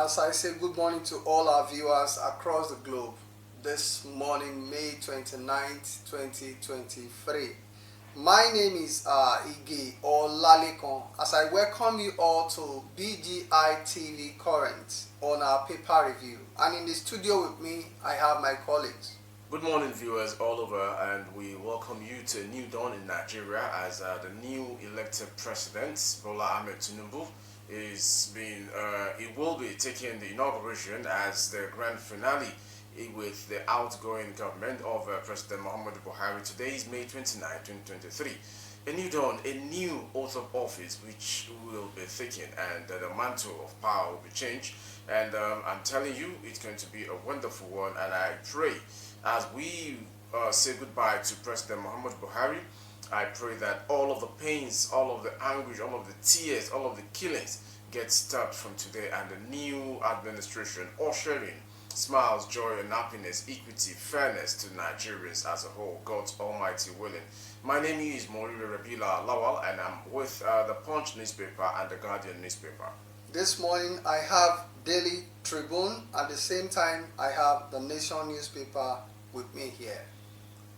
as I say good morning to all our viewers across the globe this morning, May 29th, 2023. My name is Ige Olalekon as I welcome you all to BGI TV Current on our paper review. And in the studio with me, I have my colleagues. Good morning, viewers all over, and we welcome you to a new dawn in Nigeria as the new elected president, Bola Ahmed Tinubu, he will be taking the inauguration as the grand finale with the outgoing government of President Muhammadu Buhari. Today is May 29, 2023. A new dawn, a new oath of office which will be taken, and the mantle of power will be changed. And I'm telling you, it's going to be a wonderful one, and I pray as we say goodbye to President Muhammadu Buhari, I pray that all of the pains, all of the anguish, all of the tears, all of the killings get stopped from today, and the new administration ushering smiles, joy, and happiness, equity, fairness to Nigerians as a whole, God's almighty willing. My name is Morire Rabila Lawal, and I'm with the Punch newspaper and the Guardian newspaper. This morning I have Daily Tribune. At the same time, I have the Nation newspaper with me here.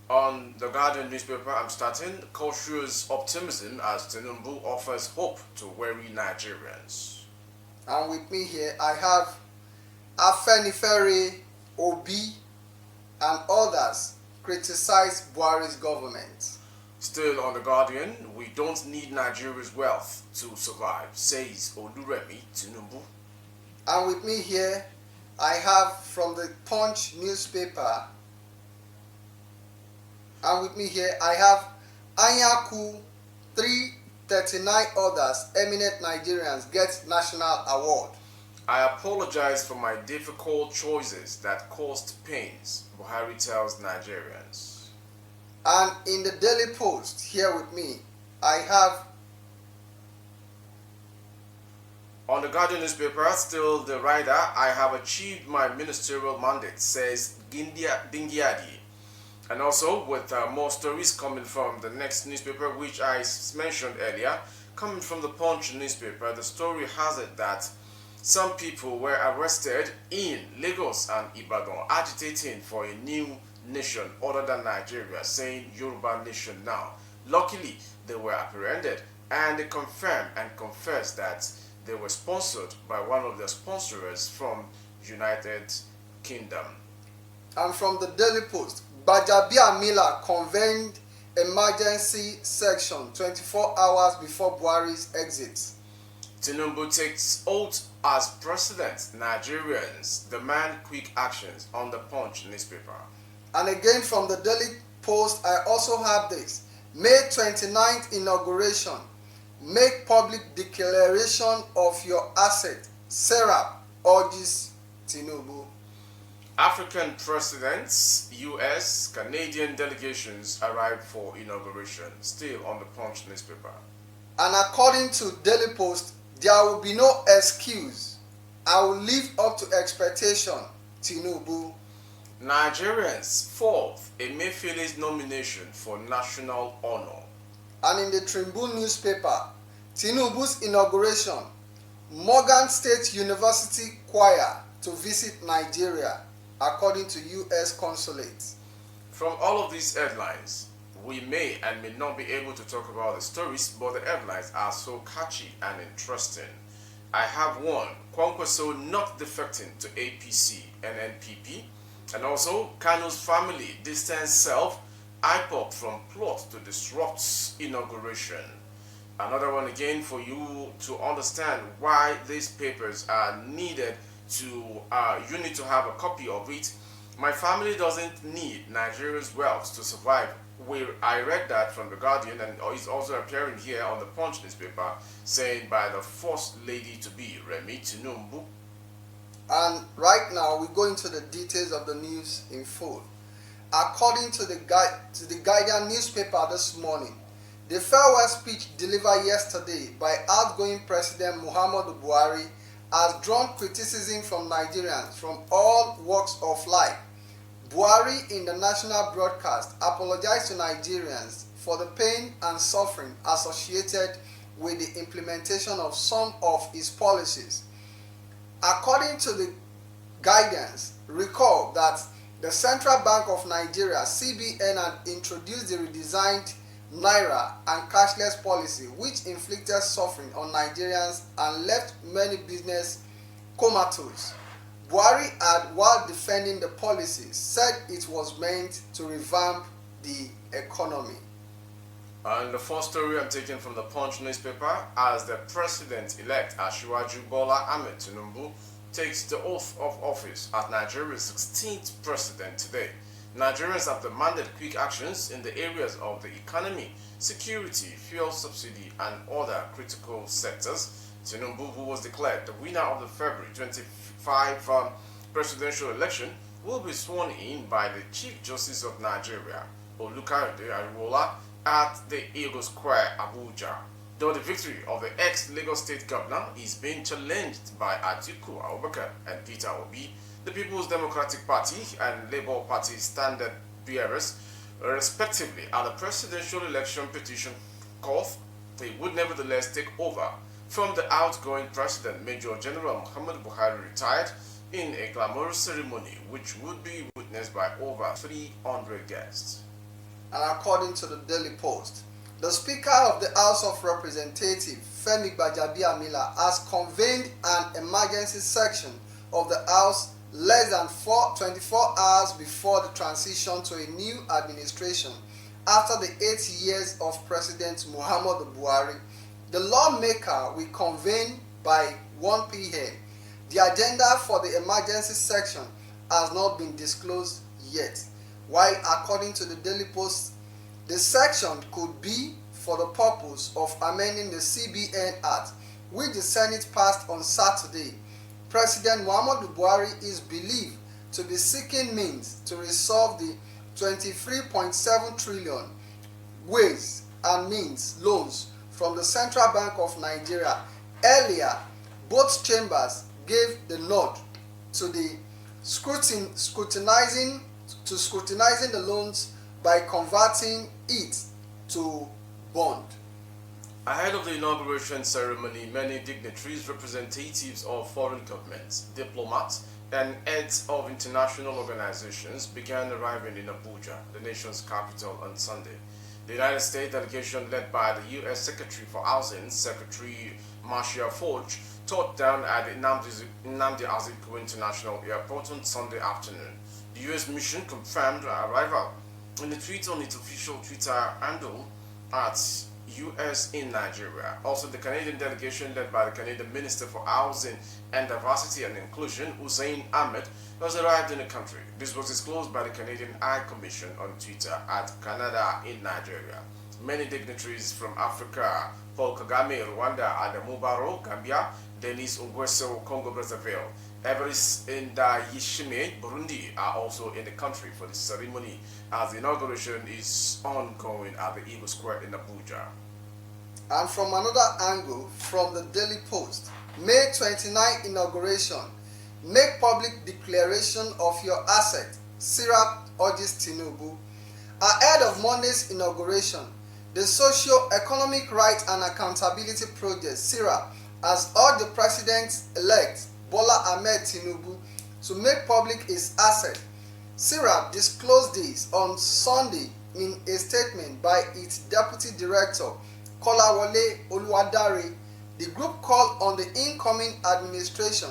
On the Guardian newspaper, I'm starting cautious optimism as Tinubu offers hope to weary Nigerians. And with me here, I have Afenifere, Obi, and others criticize Buhari's government. Still on the Guardian, we don't need Nigeria's wealth to survive, says Oluremi Tinubu. And with me here, I have from the Punch newspaper, and with me here, I have Anyaku, 339 others, eminent Nigerians get national award. I apologize for my difficult choices that caused pains, Buhari tells Nigerians. And in the Daily Post, here with me, I have on the Guardian newspaper, still the writer, I have achieved my ministerial mandate, says Dingyadi. And also with more stories coming from the next newspaper, which I mentioned earlier, coming from the Punch newspaper, the story has it that some people were arrested in Lagos and Ibadan, agitating for a new nation other than Nigeria, saying Yoruba nation now. Luckily, they were apprehended, and they confirmed and confessed that they were sponsored by one of the sponsors from United Kingdom. And from the Daily Post, Gbajabiamila convened emergency section 24 hours before Buhari's exit. Tinubu takes oath as president. Nigerians demand quick actions on the Punch newspaper. And again from the Daily Post, I also have this. May 29th inauguration. Make public declaration of your asset. Serap urges Tinubu. African presidents, US, Canadian delegations arrived for inauguration, still on the Punch newspaper. And according to Daily Post, there will be no excuse. I will live up to expectation, Tinubu. Nigerians fourth Emefele's nomination for national honor. And in the Tribune newspaper, Tinubu's inauguration, Morgan State University choir to visit Nigeria, according to U.S. consulate. From all of these headlines, we may and may not be able to talk about the stories, but the headlines are so catchy and interesting. I have one, Kwankwaso not defecting to APC and NPP, and also Kanu's family distance self, IPOP from plot to disrupt inauguration. Another one again for you to understand why these papers are needed to, you need to have a copy of it. My family doesn't need Nigeria's wealth to survive. I read that from the Guardian, and it's also appearing here on the Punch newspaper, saying by the First Lady to be, Remi Tinubu. And right now we go into the details of the news in full. According to the Guardian newspaper this morning, the farewell speech delivered yesterday by outgoing President Muhammadu Buhari has drawn criticism from Nigerians from all walks of life. Buhari in the national broadcast apologized to Nigerians for the pain and suffering associated with the implementation of some of his policies. According to the guidance, recall that the Central Bank of Nigeria (CBN) had introduced the redesigned Naira and cashless policy, which inflicted suffering on Nigerians and left many business comatose. Buhari had, while defending the policy, said it was meant to revamp the economy. And the first story I'm taking from the Punch newspaper, as the president-elect Asiwaju Bola Ahmed Tinubu takes the oath of office as Nigeria's 16th president today. Nigerians have demanded quick actions in the areas of the economy, security, fuel subsidy, and other critical sectors. Tinubu, who was declared the winner of the February 25 presidential election, will be sworn in by the Chief Justice of Nigeria, Olukayode Ariwola, at the Eagle Square, Abuja. Though the victory of the ex-Lagos State Governor is being challenged by Atiku Abubakar and Peter Obi, the People's Democratic Party and Labour Party standard bearers, respectively, at the presidential election petition called, they would nevertheless take over from the outgoing president, Major General Muhammadu Buhari, retired, in a glamorous ceremony which would be witnessed by over 300 guests. And according to the Daily Post, the Speaker of the House of Representatives, Femi Gbajabiamila, has convened an emergency session of the House less than 24 hours before the transition to a new administration after the 8 years of President Muhammadu Buhari. The lawmaker will convene by 1 p.m. The agenda for the emergency session has not been disclosed yet, while according to the Daily Post, the section could be for the purpose of amending the CBN Act, which the Senate passed on Saturday. President Muhammadu Buhari is believed to be seeking means to resolve the 23.7 trillion ways and means loans from the Central Bank of Nigeria. Earlier, both chambers gave the nod to the scrutinizing the loans by converting it to bond. Ahead of the inauguration ceremony, many dignitaries, representatives of foreign governments, diplomats, and heads of international organizations began arriving in Abuja, the nation's capital, on Sunday. The United States delegation, led by the U.S. Secretary for Housing, Secretary Marcia Fudge, touched down at the Nnamdi Azikiwe International Airport on Sunday afternoon. The U.S. mission confirmed arrival in a tweet on its official Twitter handle at U.S. in Nigeria. Also, the Canadian delegation, led by the Canadian Minister for Housing and Diversity and Inclusion, Hussein Ahmed, has arrived in the country. This was disclosed by the Canadian High Commission on Twitter at Canada in Nigeria. Many dignitaries from Africa, Paul Kagame, Rwanda, Adamu Barrow, Gambia, Denis Ungweso, Congo-Brazzaville, Evariste Ndayishimiye, Burundi, are also in the country for the ceremony as the inauguration is ongoing at the Eagle Square in Abuja. And from another angle, from the Daily Post, May 29 inauguration, make public declaration of your asset, Sirap urges Tinubu. Ahead of Monday's inauguration, the Socio-Economic Rights and Accountability Project, SIRAP, has urged the President-elect Bola Ahmed Tinubu to make public his asset. SIRAP disclosed this on Sunday in a statement by its Deputy Director, Kolawole Oluwadare. The group called on the incoming administration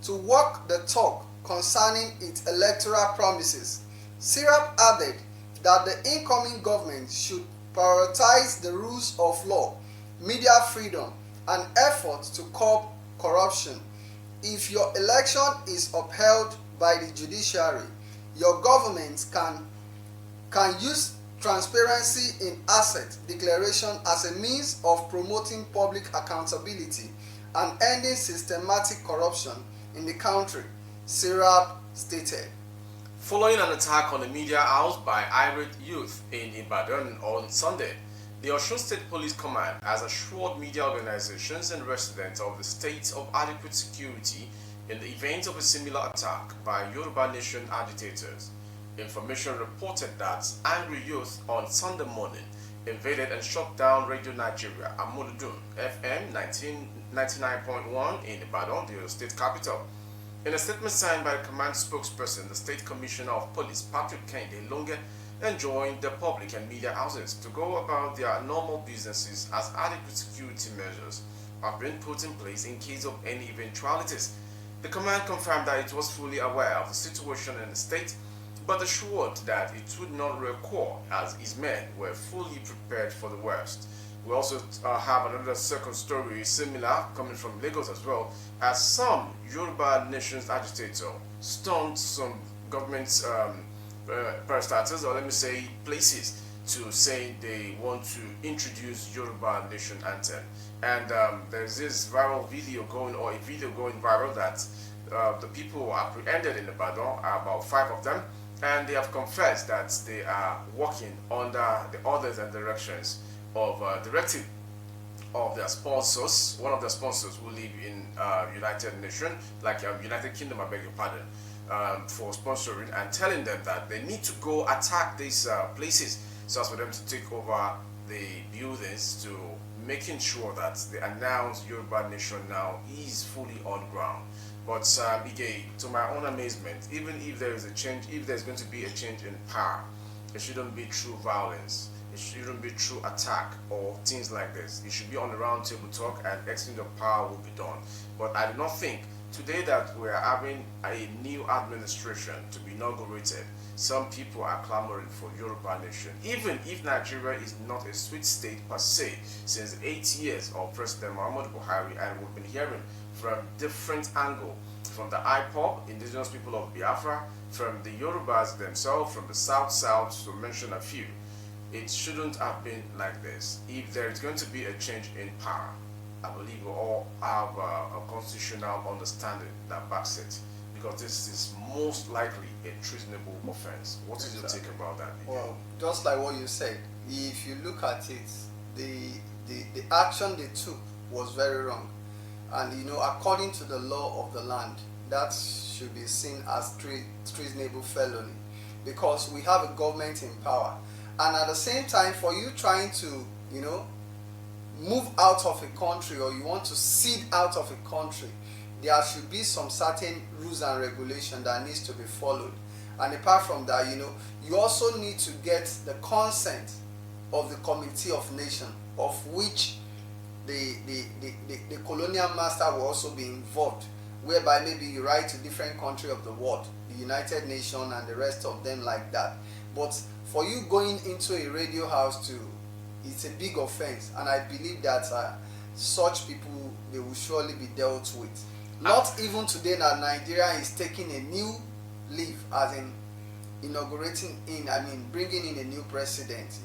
to walk the talk concerning its electoral promises. SIRAP added that the incoming government should prioritize the rules of law, media freedom, and efforts to curb corruption. If your election is upheld by the judiciary, your government can use transparency in asset declaration as a means of promoting public accountability and ending systematic corruption in the country, SIRAP stated. Following an attack on the media house by irate youth in Ibadan on Sunday, the Osun State Police Command has assured media organizations and residents of the state of adequate security in the event of a similar attack by Yoruba Nation agitators. Information reported that angry youth on Sunday morning invaded and shut down Radio Nigeria Amuludun FM 99.1 in Ibadan, the state capital. In a statement signed by the command spokesperson, the State Commissioner of Police, Patrick Kende Longe, enjoined the public and media houses to go about their normal businesses as adequate security measures have been put in place in case of any eventualities. The command confirmed that it was fully aware of the situation in the state, but assured that it would not recur as his men were fully prepared for the worst. We also have another second story similar coming from Lagos as well, as some Yoruba nation's agitator stunned some government parastatals, or let me say places, to say they want to introduce Yoruba nation anthem. And there's this viral video going, or a video going viral, that the people apprehended in Ibadan are about 5 of them, and they have confessed that they are working under the orders and directions of directive of their sponsors, one of their sponsors who live in United Nations, like United Kingdom, I beg your pardon, for sponsoring, and telling them that they need to go attack these places so as for them to take over the buildings, to making sure that the announced Yoruba Nation now is fully on ground. But Ige, to my own amazement, even if there is a change, if there's going to be a change in power, it shouldn't be through violence. It shouldn't be through attack or things like this. It should be on the round table talk, and exchange of power will be done. But I do not think today that we are having a new administration to be inaugurated, some people are clamoring for Yoruba nation, even if Nigeria is not a sweet state per se, since 8 years of President Muhammadu Buhari, and we've been hearing from different angles, from the IPOB, indigenous people of Biafra, from the Yorubas themselves, from the South, to mention a few. It shouldn't have been like this. If there is going to be a change in power, I believe we all have a constitutional understanding that backs it, because this is most likely a treasonable offense. What is your take about that? Well, just like what you said, if you look at it, the action they took was very wrong, and according to the law of the land, that should be seen as treasonable felony, because we have a government in power, and at the same time, for you trying to move out of a country, or you want to cede out of a country, there should be some certain rules and regulation that needs to be followed. And apart from that, you also need to get the consent of the Committee of Nations, of which the colonial master will also be involved, whereby maybe you write to different countries of the world, the United Nations and the rest of them like that. But for you going into a radio house it's a big offense, and I believe that such people, they will surely be dealt with. Not even today that Nigeria is taking a new leaf, as in bringing in a new president.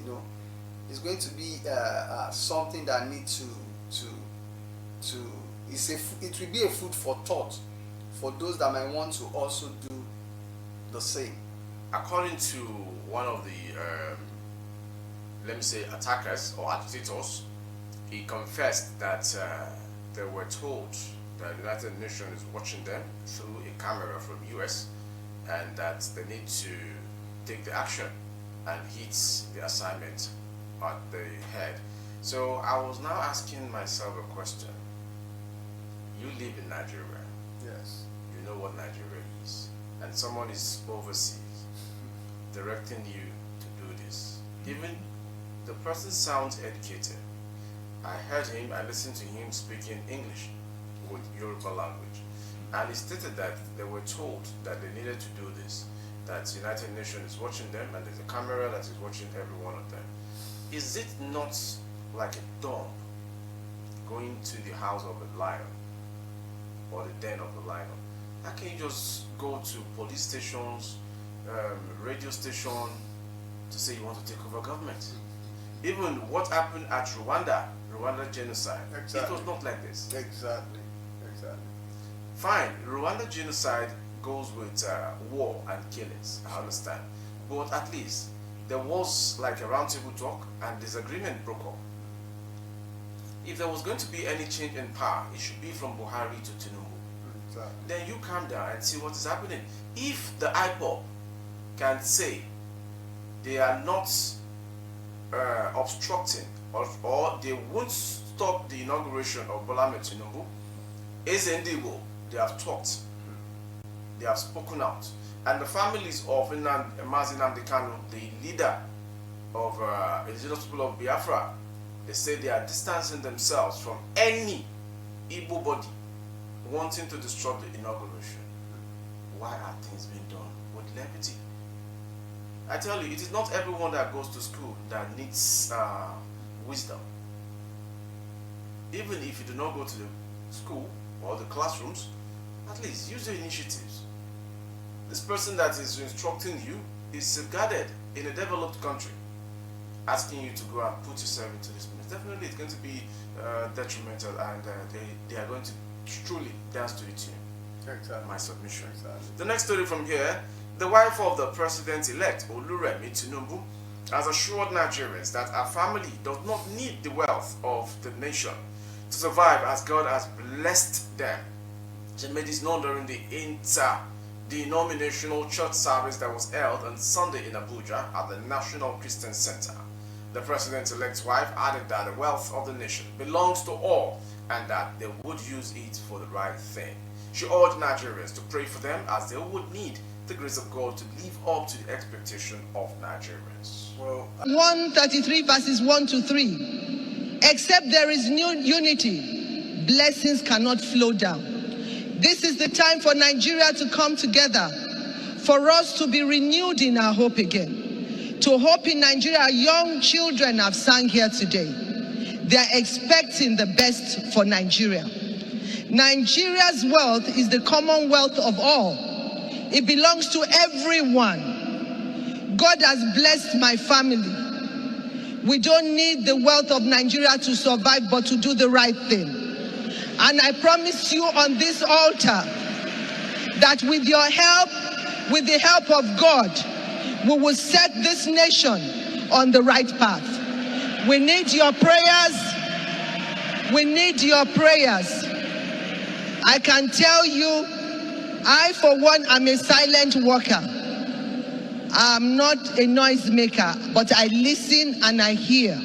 It's going to be something that needs it will be a food for thought for those that might want to also do the same. According to one of the let me say attackers or agitators, he confessed that they were told that the United Nations is watching them through a camera from US, and that they need to take the action and hit the assignment at the head. So I was now asking myself a question. You live in Nigeria. Yes. You know what Nigeria is. And someone is overseas directing you to do this. Even the person sounds educated. I listened to him speaking English with Yoruba language. And he stated that they were told that they needed to do this, that the United Nations is watching them, and there's a camera that is watching every one of them. Is it not like a dog going to the house of a lion, or the den of the lion? How can you just go to police stations, radio station, to say you want to take over government? Even what happened at Rwanda genocide, exactly. It was not like this. Exactly. Fine, Rwanda genocide goes with war and killings, I understand. But at least there was like a roundtable talk, and disagreement broke up. If there was going to be any change in power, it should be from Buhari to Tinubu. Exactly. Then you calm down and see what is happening. If the IPOB can say they are not obstructing, or they won't stop the inauguration of Bola Ahmed Tinubu, Eze Ndigbo, they have talked, they have spoken out. And the families of Mazi Nnamdi Kanu, the leader of indigenous people of Biafra, they say they are distancing themselves from any Igbo body wanting to disrupt the inauguration. Why are things being done with levity? I tell you, it is not everyone that goes to school that needs wisdom. Even if you do not go to the school or the classrooms, at least use your initiatives. This person that is instructing you is safeguarded in a developed country. Asking you to go and put yourself into this mess, definitely it's going to be detrimental, and they are going to truly dance to the tune. Exactly. My submission. Exactly. The next story from here, the wife of the president-elect, Oluremi Tinubu, has assured Nigerians that her family does not need the wealth of the nation to survive, as God has blessed them. She made this known during the interdenominational church service that was held on Sunday in Abuja at the National Christian Center. The president-elect's wife added that the wealth of the nation belongs to all and that they would use it for the right thing. She urged Nigerians to pray for them, as they would need the grace of God to live up to the expectation of Nigerians. Well, 133 verses 1 to 3. Except there is new unity, blessings cannot flow down. This is the time for Nigeria to come together, for us to be renewed in our hope again. To hope in Nigeria, young children have sang here today. They are expecting the best for Nigeria. Nigeria's wealth is the commonwealth of all. It belongs to everyone. God has blessed my family. We don't need the wealth of Nigeria to survive, but to do the right thing. And I promise you on this altar that with your help, with the help of God, we will set this nation on the right path. We need your prayers. We need your prayers. I can tell you, I for one am a silent worker. I'm not a noisemaker, but I listen and I hear.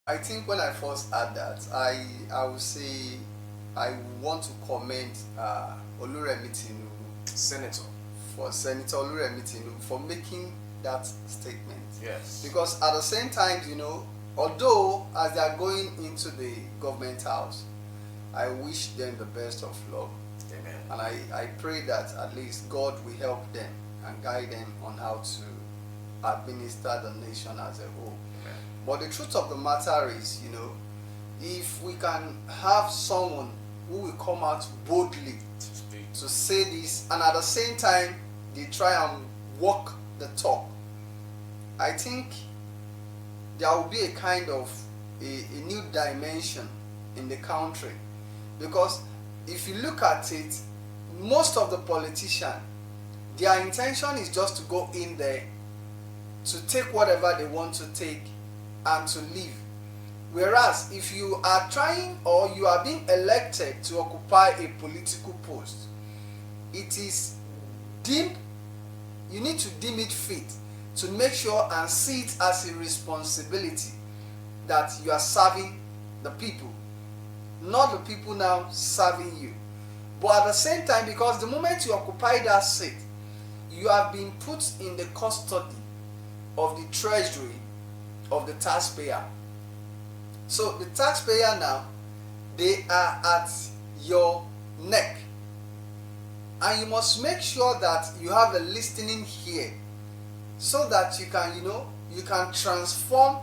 I think when I first heard that, I would say I want to commend Oluremi Tinubu, Senator. for Senator Oluremi Tinubu, for making that statement. Yes. Because at the same time, you know, although as they are going into the government house, I wish them the best of luck. Amen. And I pray that at least God will help them and guide them on how to administer the nation as a whole. Amen. But the truth of the matter is, you know, if we can have someone who will come out boldly to say this, and at the same time they try and walk the talk, I think there will be a kind of a new dimension in the country. Because if you look at it, most of the politicians, their intention is just to go in there to take whatever they want to take and to leave. Whereas if you are trying, or you are being elected to occupy a political post, it is deemed, you need to deem it fit to make sure and see it as a responsibility that you are serving the people, not the people now serving you. But at the same time, because the moment you occupy that seat, you have been put in the custody of the treasury of the taxpayer. So the taxpayer now, they are at your neck, and you must make sure that you have a listening ear, so that you can, you know, you can transform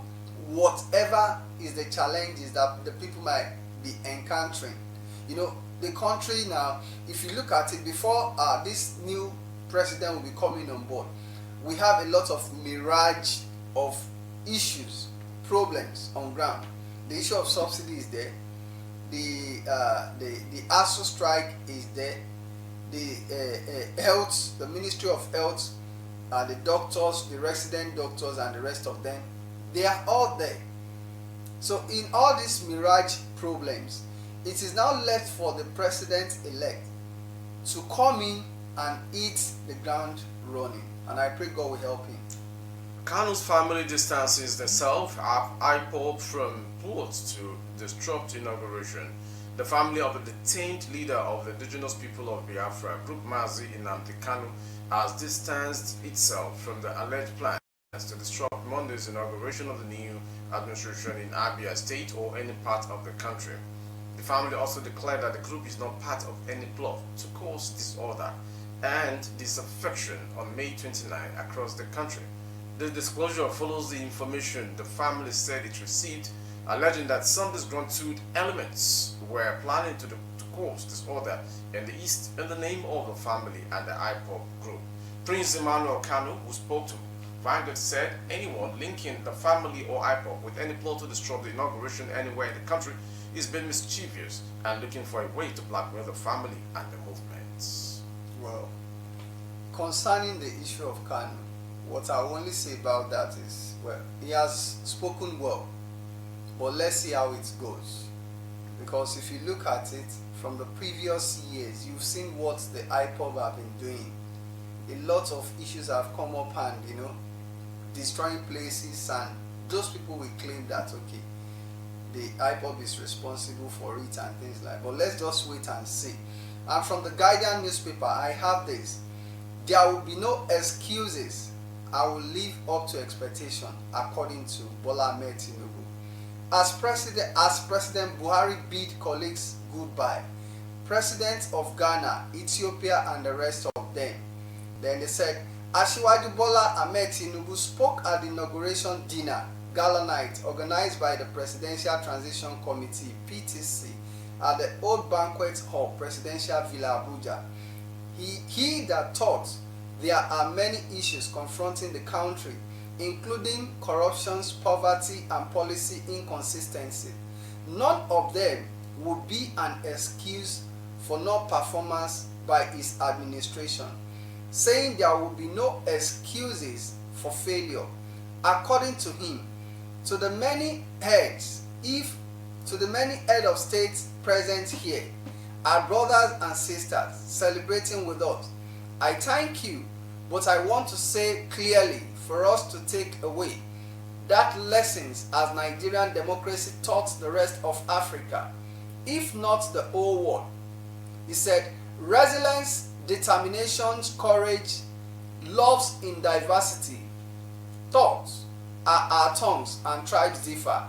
whatever is the challenges that the people might be encountering. You know, the country now, if you look at it, before this new president will be coming on board, we have a lot of mirage of issues, problems on ground. The issue of subsidy is there. The ASU strike is there. The health, the Ministry of Health, the doctors, the resident doctors, and the rest of them, they are all there. So in all these mirage problems, it is now left for the president-elect to come in and hit the ground running. And I pray God will help him. Kanu's family distances themselves have IPOB from plots to disrupt inauguration. The family of the detained leader of the indigenous people of Biafra, Group Mazi Nnamdi Kanu, has distanced itself from the alleged plans to disrupt Monday's inauguration of the new administration in Abia State or any part of the country. The family also declared that the group is not part of any plot to cause disorder and disaffection on May 29 across the country. The disclosure follows the information the family said it received, alleging that some disgruntled elements were planning to cause disorder in the East in the name of the family and the IPOB group. Prince Emmanuel Kanu, who spoke to Vanguard, said anyone linking the family or IPOB with any plot to disrupt the inauguration anywhere in the country is being mischievous and looking for a way to blackmail the family and the movements. Well, concerning the issue of Kanu, what I only say about that is, well, he has spoken well, but let's see how it goes. Because if you look at it from the previous years, you've seen what the IPOB have been doing. A lot of issues have come up and, destroying places, and those people will claim that, okay, the IPOB is responsible for it and things like that. But let's just wait and see. And from the Guardian newspaper, I have this. There will be no excuses. I will live up to expectation, according to Bola Ahmed Tinubu. As President Buhari bid colleagues goodbye, President of Ghana, Ethiopia, and the rest of them. Then they said, Asiwaju Bola Ahmed Tinubu spoke at the inauguration dinner, gala night, organized by the Presidential Transition Committee, PTC, at the Old Banquet Hall, Presidential Villa, Abuja. He that thought there are many issues confronting the country, including corruption, poverty, and policy inconsistency. None of them would be an excuse for non-performance by his administration, saying there will be no excuses for failure. According to him, to the many heads of states present here, our brothers and sisters celebrating with us, I thank you, but I want to say clearly for us to take away that lessons as Nigerian democracy taught the rest of Africa, if not the whole world. He said, resilience, determination, courage, loves in diversity, thoughts are our tongues and tribes differ.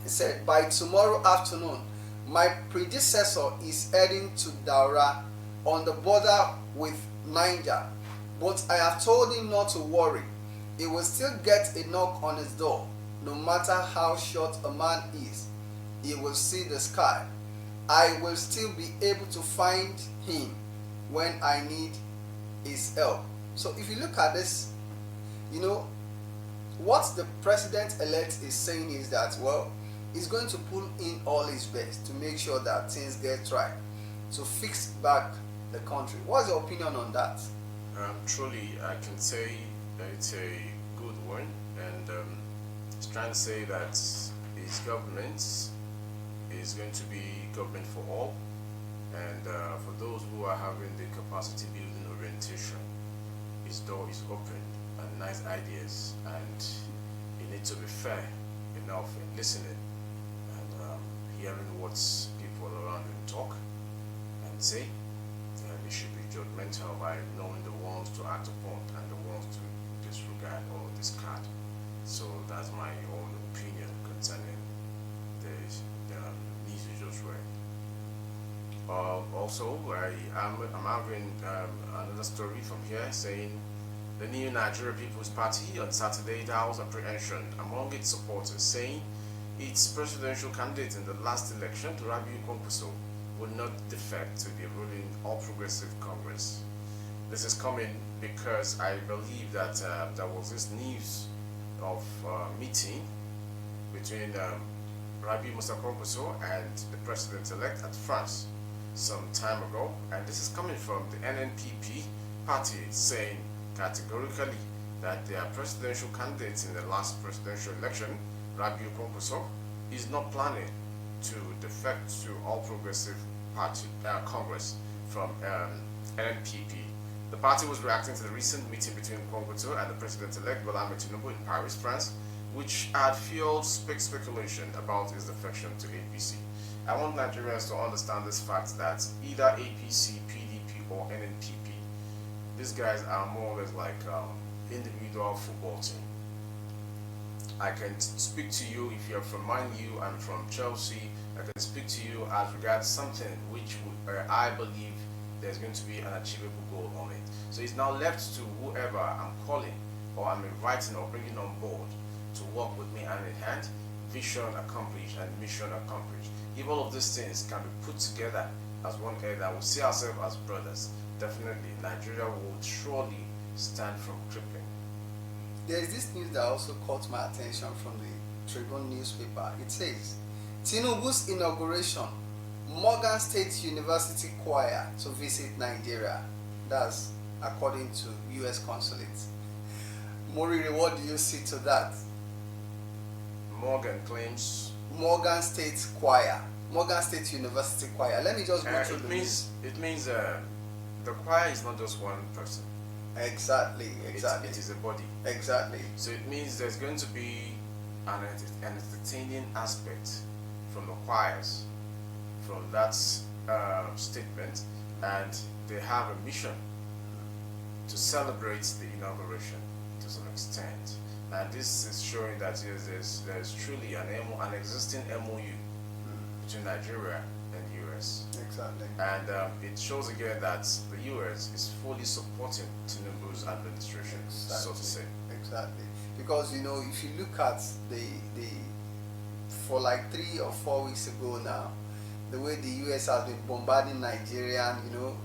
He said, by tomorrow afternoon, my predecessor is heading to Daura on the border with Niger, but I have told him not to worry. He will still get a knock on his door. No matter how short a man is, he will see the sky. I will still be able to find him when I need his help. So if you look at this, what the president-elect is saying is that, well, he's going to pull in all his best to make sure that things get right, to fix back the country. What's your opinion on that? Truly, I can say it's a good one, and it's trying to say that his government is going to be government for all, and for those who are having the capacity building orientation, his door is open and nice ideas, and you need to be fair enough in listening and hearing what people around him talk and say. And he should be judgmental by knowing the ones to act upon and the ones to disregard or discard. So that's my own opinion concerning the news you just read. Also, I'm having another story from here saying the new Nigeria People's Party on Saturday doused apprehension among its supporters, saying its presidential candidate in the last election, Rabiu Kwankwaso, would not defect to the ruling All Progressive Congress. This is coming because I believe that there was this news of meeting between Rabiu Musa Kwankwaso and the president-elect at France some time ago, and this is coming from the NNPP party saying categorically that their presidential candidate in the last presidential election, Rabiu Kwankwaso, is not planning to defect to All Progressive Party Congress from NNPP. The party was reacting to the recent meeting between Kongbutu and the president-elect Bola Ahmed Tinubu in Paris, France, which had fueled speculation about his defection to APC. I want Nigerians to understand this fact that either APC, PDP, or NNPP, these guys are more or less like individual football team. I can speak to you if you're from Man U and from Chelsea. I can speak to you as regards something which I believe there's going to be an achievable goal on it. So it's now left to whoever I'm calling or I'm inviting or bringing on board to work with me hand in hand, vision accomplished and mission accomplished. If all of these things can be put together as one head, I will see ourselves as brothers. Definitely, Nigeria will surely stand from crippling. There is this news that also caught my attention from the Tribune newspaper. It says, Tinubu's inauguration, Morgan State University Choir to visit Nigeria. That's according to U.S. Consulate. Moriri, what do you see to that? Morgan claims Morgan State Choir, Morgan State University Choir. Let me just go through the news. It means the choir is not just one person. Exactly. It is a body. Exactly. So it means there's going to be an entertaining aspect from the choirs from that statement, and they have a mission to celebrate the inauguration to some extent. And this is showing that there's truly an existing MOU between Nigeria and the US. Exactly. And it shows again that the US is fully supporting Tinubu's administration, so to say. Exactly. Because if you look at the for like 3 or 4 weeks ago now, the way the US has been bombarding Nigeria,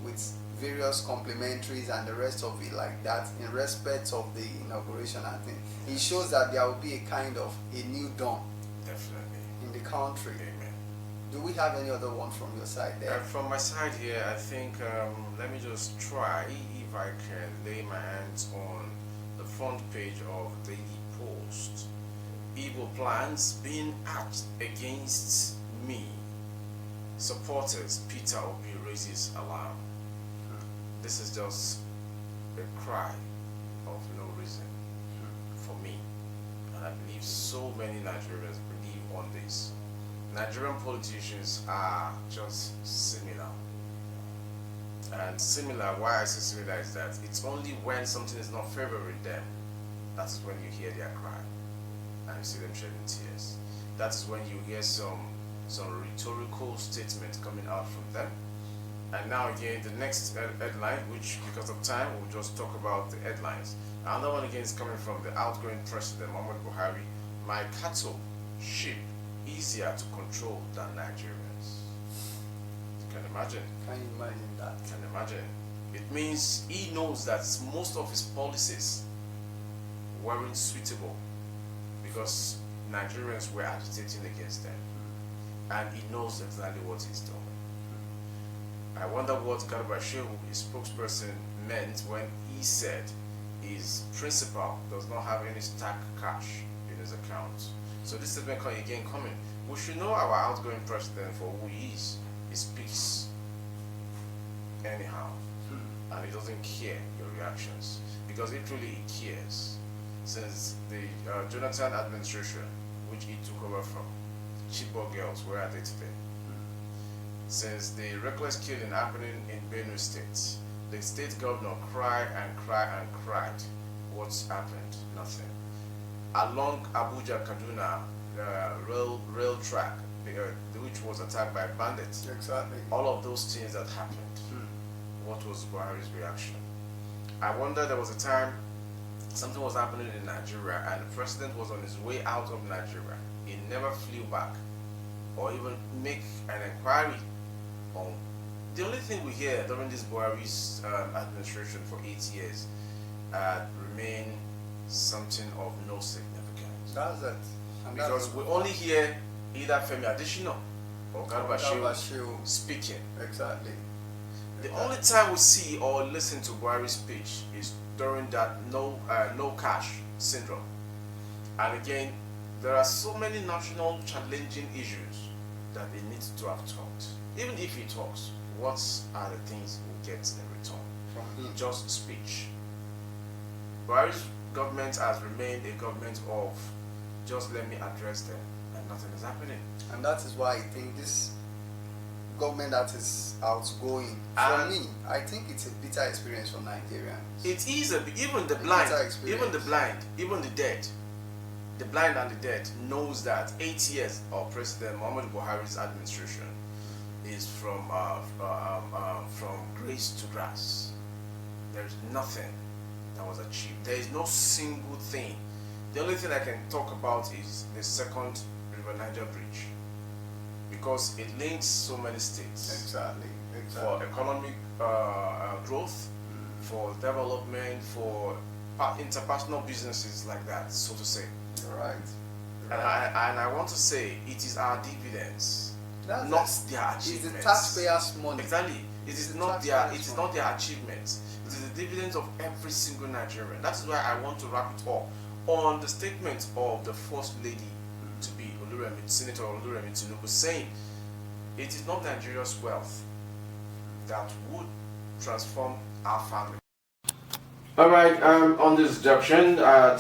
with various complimentaries and the rest of it like that in respect of the inauguration, I think it shows that there will be a kind of a new dawn. Definitely. In the country. Amen. Do we have any other one from your side there? From my side here, I think let me just try if I can lay my hands on the front page of Daily Post. Evil plans being hatched against me. Supporters, Peter Obi raises alarm. This is just a cry of no reason for me. And I believe so many Nigerians believe on this. Nigerian politicians are just similar. And similar, why I say similar is that it's only when something is not favoring them, that is when you hear their cry and you see them shedding tears. That is when you hear some rhetorical statements coming out from them. And now again, the next headline, which because of time, we'll just talk about the headlines. Another one again is coming from the outgoing president, Muhammadu Buhari. My cattle, sheep, easier to control than Nigerians. You can imagine. Can you imagine that? Can imagine. It means he knows that most of his policies weren't suitable because Nigerians were agitating against them. And he knows exactly what he's doing. I wonder what Garba Shehu, his spokesperson, meant when he said his principal does not have any stack cash in his account. So this statement again coming. We should know our outgoing president for who he is. He speaks anyhow, and he doesn't care your reactions because he truly cares. Since the Jonathan administration, which he took over from, Chibok girls, where are they today? Since the reckless killing happening in Benue State, the state governor cried and cried and cried. What's happened? Nothing. Along Abuja-Kaduna rail track, which was attacked by bandits. Exactly. All of those things that happened. What was Buhari's reaction? I wonder, there was a time something was happening in Nigeria and the president was on his way out of Nigeria. He never flew back or even make an inquiry on. The only thing we hear during this Buhari's administration for 8 years remain something of no significance. That's it. And because we only hear either Femi Adesina or Garba Shehu speaking. Exactly. The only time we see or listen to Buhari's speech is during that no cash syndrome. And again, there are so many national challenging issues that he needs to have talked. Even if he talks, what are the things we get in return? from him. just speech. Buhari's government has remained a government of just let me address them, and nothing is happening. And that is why I think this government that is outgoing, for me, I think it's a bitter experience for Nigerians. It is even the A blind, bitter experience. even the blind, even the dead. The blind and the dead knows that 8 years of President Muhammadu Buhari's administration is from grace to grass. There is nothing that was achieved. There is no single thing. The only thing I can talk about is the second River Niger Bridge, because it links so many states Exactly. for economic growth, for development, for interpersonal businesses like that, so to say. You're right. And I want to say it is our dividends, That's not it. their It's achievements. the taxpayers' money. Exactly. It It's is the not taxpayers' money. achievements. It is the dividends of every single Nigerian. That is why I want to wrap it up on the statement of the First Lady to be Senator Oluremi Tinubu, saying it is not Nigeria's wealth that would transform our family. All right. On this junction, per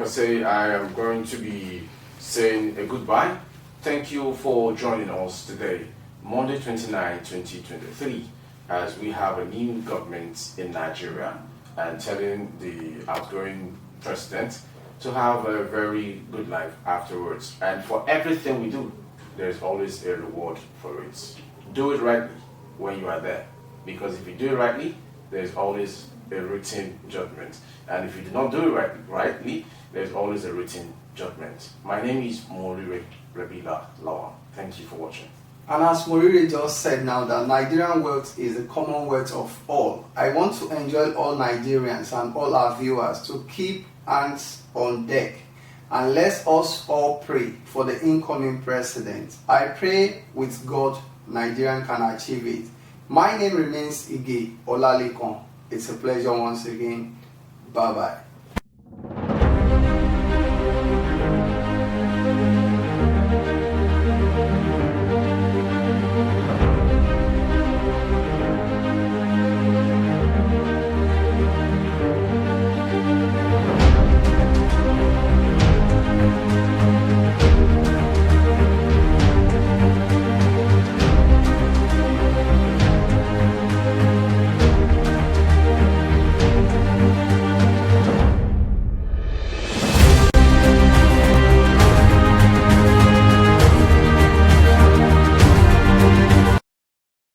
se, I am going to be saying a goodbye. Thank you for joining us today, Monday 29, 2023, as we have a new government in Nigeria and telling the outgoing president to have a very good life afterwards. And for everything we do, there's always a reward for it. Do it rightly when you are there, because if you do it rightly, there's always a written judgment. And if you do not do it rightly, there's always a written judgment. My name is Morire Rebila Lawan. Thank you for watching. And as Morire just said now, that Nigerian wealth is the commonwealth of all. I want to enjoin all Nigerians and all our viewers to keep hands on deck, and let us all pray for the incoming president. I pray with God Nigerian can achieve it. My name remains Ige Olalekan. It's a pleasure once again. Bye-bye.